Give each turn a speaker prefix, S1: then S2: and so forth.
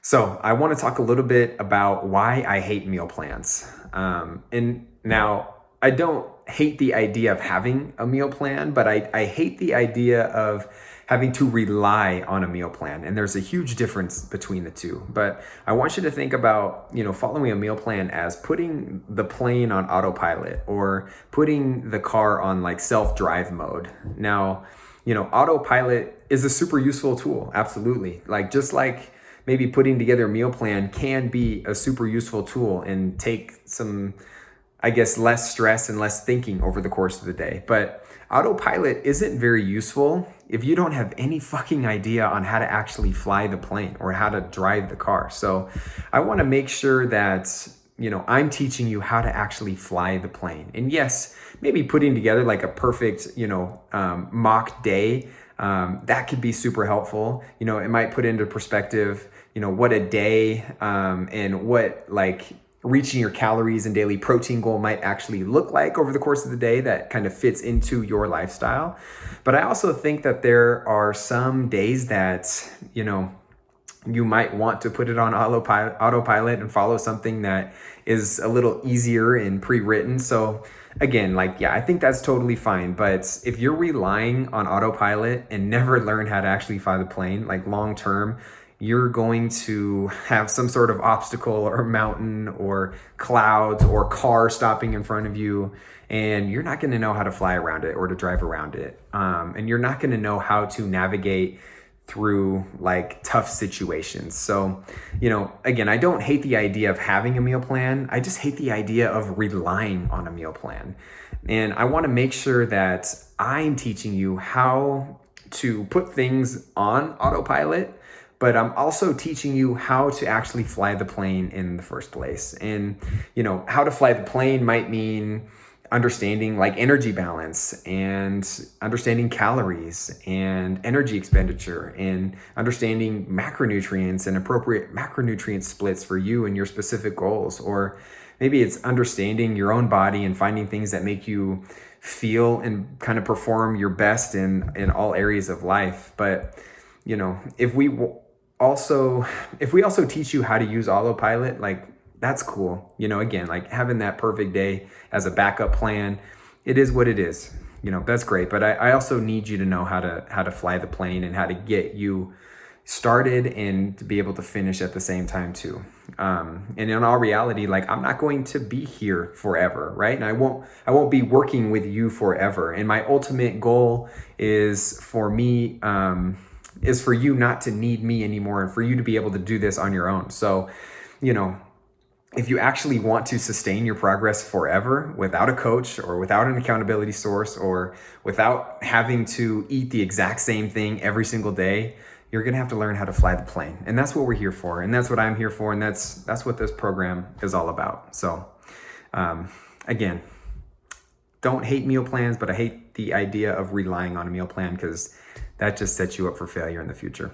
S1: So I want to talk a little bit about why I hate meal plans. And now I don't hate the idea of having a meal plan, but I hate the idea of having to rely on a meal plan. And there's a huge difference between the two. But I want you to think about, following a meal plan as putting the plane on autopilot or putting the car on like self-drive mode. Now, autopilot is a super useful tool. Absolutely. Just like maybe putting together a meal plan can be a super useful tool and take some, I guess, less stress and less thinking over the course of the day. But autopilot isn't very useful if you don't have any fucking idea on how to actually fly the plane or how to drive the car. So I want to make sure that I'm teaching you how to actually fly the plane. And yes, maybe putting together like a perfect, mock day, that could be super helpful. It might put into perspective, what a day and what like reaching your calories and daily protein goal might actually look like over the course of the day that kind of fits into your lifestyle. But I also think that there are some days that, you might want to put it on autopilot and follow something that is a little easier and pre-written. So again, I think that's totally fine. But if you're relying on autopilot and never learn how to actually fly the plane, like long term, you're going to have some sort of obstacle or mountain or clouds or car stopping in front of you, and you're not going to know how to fly around it or to drive around it. And you're not going to know how to navigate through like tough situations. So, again, I don't hate the idea of having a meal plan. I just hate the idea of relying on a meal plan. And I want to make sure that I'm teaching you how to put things on autopilot, but I'm also teaching you how to actually fly the plane in the first place. And, how to fly the plane might mean understanding like energy balance and understanding calories and energy expenditure and understanding macronutrients and appropriate macronutrient splits for you and your specific goals. Or maybe it's understanding your own body and finding things that make you feel and kind of perform your best in all areas of life. But, if we also teach you how to use autopilot, that's cool. Again, like having that perfect day as a backup plan, it is what it is. That's great. But I also need you to know how to fly the plane and how to get you started and to be able to finish at the same time too. And in all reality, I'm not going to be here forever, right? And I won't be working with you forever. And my ultimate goal is for me, is for you not to need me anymore and for you to be able to do this on your own. So, if you actually want to sustain your progress forever without a coach or without an accountability source or without having to eat the exact same thing every single day, you're going to have to learn how to fly the plane. And that's what we're here for. And that's what I'm here for. And that's what this program is all about. So, again, don't hate meal plans, but I hate the idea of relying on a meal plan because that just sets you up for failure in the future.